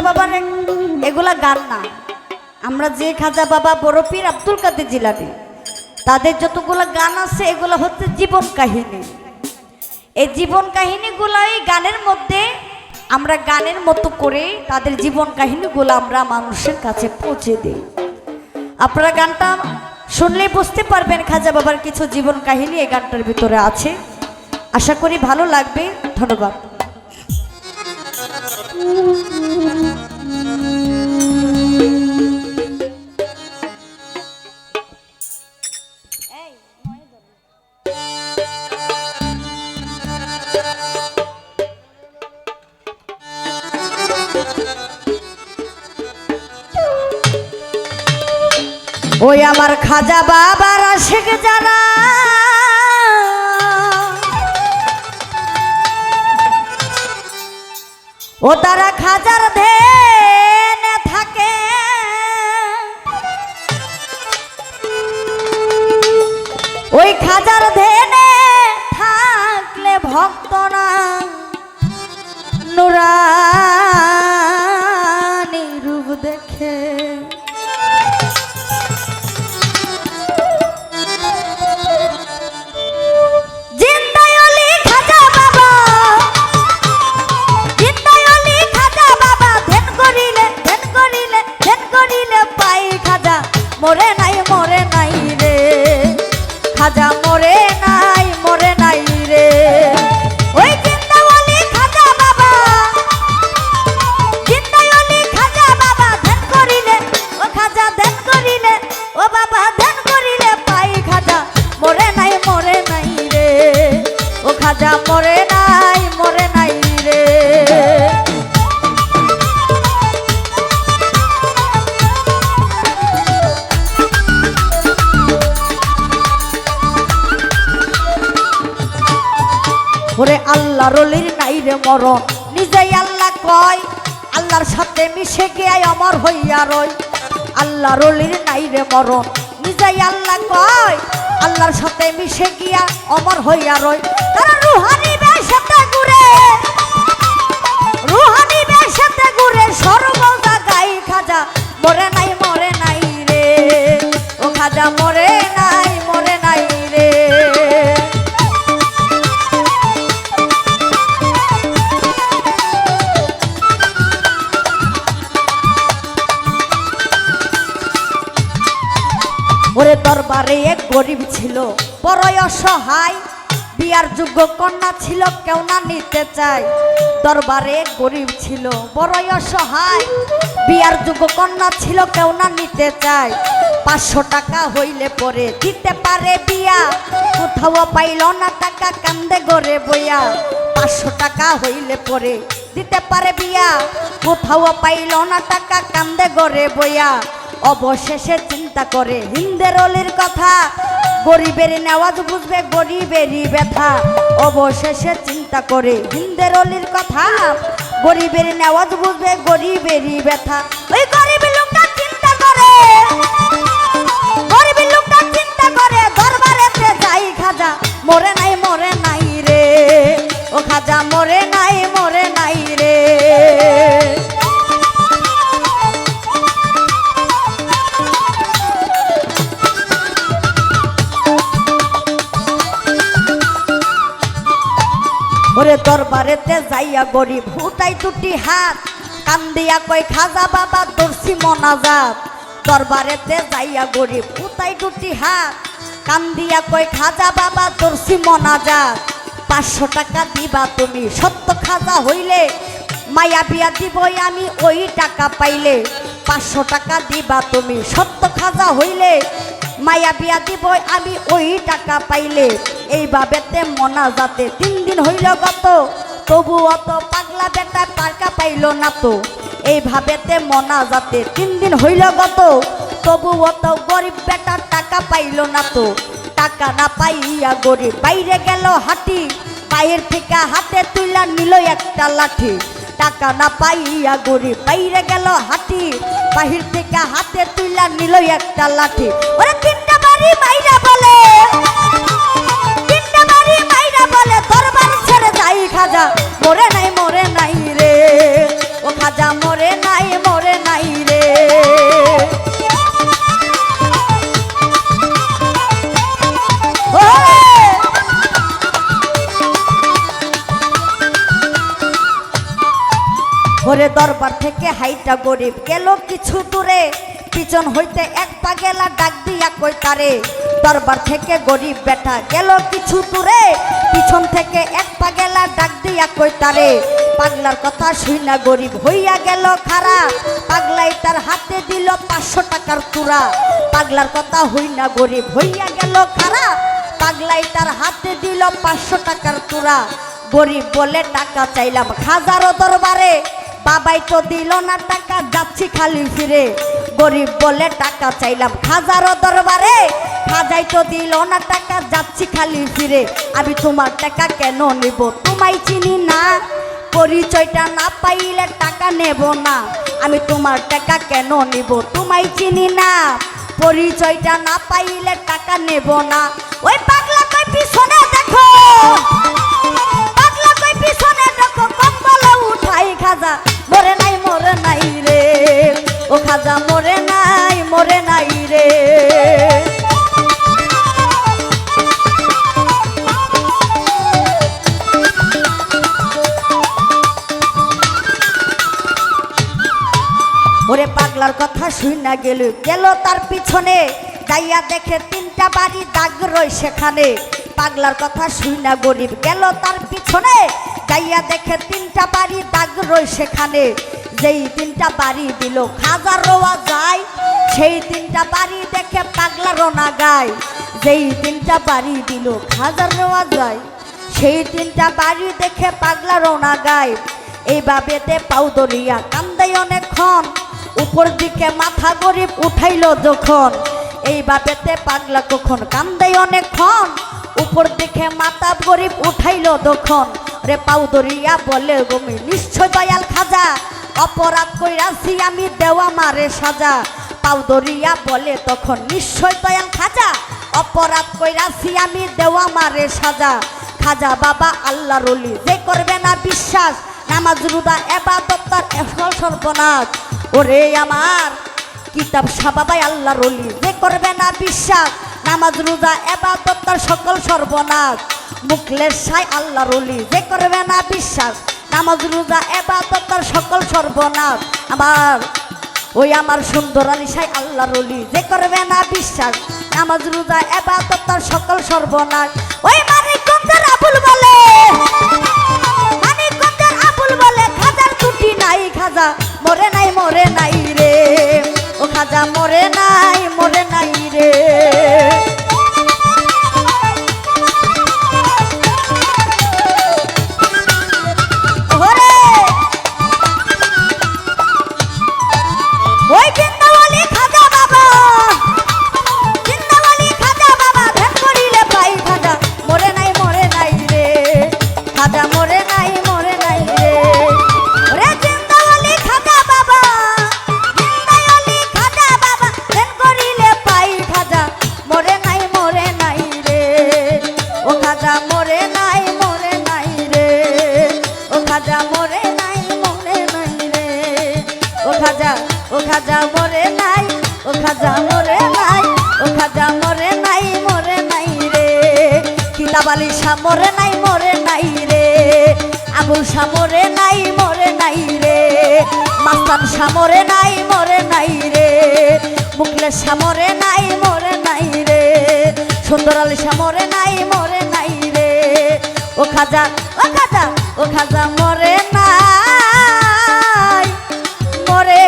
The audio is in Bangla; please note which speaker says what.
Speaker 1: বাবার এগুলা গান না, আমরা যে খাজা বাবা বড় পীর আব্দুল কাদের জিলানী তাদের যতগুলো গান আছে এগুলো হচ্ছে জীবন কাহিনী। এই জীবন কাহিনীগুলাই গানের মধ্যে আমরা গানের মতো করে তাদের জীবন কাহিনীগুলো আমরা মানুষের কাছে পৌঁছে দিই। আপনারা গানটা শুনলেই বুঝতে পারবেন খাজা বাবার কিছু জীবন কাহিনী এই গানটার ভিতরে আছে। আশা করি ভালো লাগবে। ধন্যবাদ। ওই আমার খাজা বাবার আশিক যারা ও তারা খাজার ধ্যানে থাকে, ওই খাজার ধ্যানে থাকলে ভক্তরা নুরানি রূপ দেখে। মরে নাই মরে নাই রে খাজা, মরে নাই মরে নাই রে। ওই জিন্দাওয়ালি খাজা বাবা, জিন্দাওয়ালি খাজা বাবা ধ্যান করিলে, ও খাজা ধ্যান করিলে, ও বাবা ধ্যান করিলে পাই খাজা, মরে নাই রে ও খাজা, মরে নাই রে। ওরে আল্লাহ রলির নাই রে মরণ, নিজেই আল্লাহ কয়, আল্লাহর সাথে মিশে গিয়ে অমর হইয়া রয়। আল্লাহ রলির নাই রে মরণ, নিজেই আল্লাহ কয়, আল্লাহর সাথে মিশে গিয়া অমর হইয়া রয়। তারা রুহানি বেশতে ঘুরে, রুহানি বেশতে ঘুরে সর্বদা গাই খাজা, মরে নাই রে ও খাজা, মরে নাই রে। ওরে দরবারে এক গরিব ছিল বড়ই অসহায়, বিয়ার যোগ্য কন্যা ছিল কেউ না নিতে চায়। দরবারে এক গরিব ছিল বড়ই অসহায়, বিয়ার যোগ্য কন্যা ছিল কেউ না নিতে চায়। 500 টাকা হইলে পরে দিতে পারে বিয়া, কোথাও পাইল না টাকা কান্দে গড়ে বইয়া। 500 টাকা হইলে পরে দিতে পারে বিয়া, কোথাও পাইল না টাকা কান্দে গড়ে বইয়া। অবশেষে চিন্তা করে হিন্দের অলির কথা, গরিবের নেওয়াজ বুঝবে গরিবেরই ব্যথা। অবশেষে চিন্তা করে হিন্দের অলির কথা, গরিবের নেওয়াজ বুঝবে গরিবেরই ব্যথা। ওই গরিব লোকটা চিন্তা করে, গরিব লোকটা চিন্তা করে দরবারেতে যাই খাজা, মরে নাই রে ও খাজা, মরে নাই রে। ওরে দরবারেতে যাইয়া গরিব হুটাই টুটি হাত, কান্দিয়া কই খাজা বাবা দর্শি মোনাজাত। দরবারেতে যাইয়া গরিব হুটাই টুটি হাত, কান্দিয়া কই খাজা বাবা দর্শি মোনাজাত। 500 টাকা দিবা তুমি সত্য খাজা হইলে, মায়া বিয়া দিবই আমি ওই টাকা পাইলে। 500 টাকা দিবা তুমি সত্য খাজা হইলে, মায়া বিয়া দিবই আমি ওই টাকা পাইলে। এইভাবেতে মোনাজাতে 3 দিন হইল গত, তবু অত পাগলা বেটা টাকা পাইল না তো। এইভাবেতে মোনাজাতে 3 দিন হইল গত, তবু অত গরিব বেটা টাকা পাইল না তো। টাকা না পাইয়া গরিব বাইরে গেল হাঁটি, পায়ের থেকে হাতে তুইলা নিল একটা লাঠি। টাকা না পাইয়া গরিব বাইরে গেল হাঁটি, বাহির থেকে হাতে তুইলা নিল একটা লাঠি। ওরে 3টা বাড়ি মাইরা বলে, 3টা বাড়ি মাইরা বলে দরবার ছেড়ে যাই খাজা, মরে নাই রে ও খাজা মরে নাই রে। ওরে দরবার থেকে হাইটা গরিব গেল কিছু দূরে, পিছন হইতে এক পাগেলা ডাক দিয়া কই তারে। দরবার থেকে গরিব বেটা গেল কিছু দূরে, পিছন থেকে এক পাগেলা ডাক দিয়া কই তারে। পাগলার কথা শুইনা গরিব হইয়া গেল খারা, পাগলাই তার হাতে দিল 500 টাকার তুরা। পাগলার কথা হইনা গরিব হইয়া গেল খারা, পাগলাই তার হাতে দিল 500 টাকার তুরা। গরিব বলে টাকা চাইলাম খাজারও দরবারে, বাবাই তো দিল না টাকা যাচ্ছি খালি ফিরে। গরিব বলে টাকা চাইলাম খাজারও দরবারে, খাজাই তো দিল না টাকা যাচ্ছি খালি ফিরে। আমি তোমার টাকা কেন নিব তোমায় চিনি না, পরিচয়টা না পাইলে টাকা নেব না। আমি তোমার টাকা কেন নিব তোমায় চিনি না, পরিচয়টা না পাইলে টাকা নেব না। ওই পাগলা কই পিছনে দেখো, পাগলা কই পিছনে দেখো, কম্বল উঠাই খাজা মরে নাই রে। ও খাজা মরে নাই রে। ওরে পাগলার কথা শুইনা গেল তার পিছনে, যাইয়া দেখে 3টা বাড়ি দাগ রই সেখানে। পাগলার কথা শুইনা গরিব গেল তার পিছনে, যাইয়া দেখে 3টা বাড়ি দাগ রই সেখানে। যেই 3টা বাড়ি দিল খাজা রোয়া যায়, সেই 3টা বাড়ি দেখে পাগলা রোনা গায়। যেই 3টা বাড়ি দিল খাজা রোয়া যায়, সেই 3টা বাড়ি দেখে পাগলা রোনা গায়। এইভাবেতে পাও দরিয়া কান্দাই অনেকক্ষণ, উপর দিকে মাথা গরিব উঠাইল যখন। এইভাবেতে পাগলা কখন কান্দাই অনেকক্ষণ, উপর দিকে মাথা গরিব উঠাইল তখন। রে পাও দরিয়া বলে গমি নিশ্চয় দয়াল খাজা, অপরাধ কইরাছি আমি দেওয়া মারে সাজা। পাও দরিয়া বলে তখন নিশ্চয় দয়াল খাজা, অপরাধ কইরাছি আমি দেওয়া মারে সাজা। খাজা বাবা আল্লাহর ওলি যে করবে না বিশ্বাস, নামাজ রোজা ইবাদত তার আসল সর্বনাশ। ওরে আমার কিতাব সাবাবাই আল্লাহর ওলি যে করবে না বিশ্বাস, নামাজ রোজা ইবাদত তার সকল সর্বনাশ। মুখলের সাই আল্লাহর ওলি যে করবে না বিশ্বাস, নামাজ রোজা ইবাদত তার সকল সর্বনাশ। আমার সুন্দর আলী সাই আল্লাহর ওলি যে করবে না বিশ্বাস, নামাজ রোজা ইবাদত তার সকল সর্বনাশ। ওই মানিকগঞ্জের আবুল বলে, মানিকগঞ্জের আবুল বলে খাজার ছুটি নাই, খাজা মরে নাই রে। ও খাজা মরে নাই রে। ও খাজা মরে নাই, ও খাজা মরে নাই, ও খাজা মরে নাই রে। কিতাব আলী শাহ মরে নাই রে। আবুল শাহ মরে নাই রে। মাস্তান শাহ মরে নাই রে। মুখলেস শাহ মরে নাই রে। সুন্দর আলী শাহ মরে নাই রে। ও খাজা মরে নাই, মরে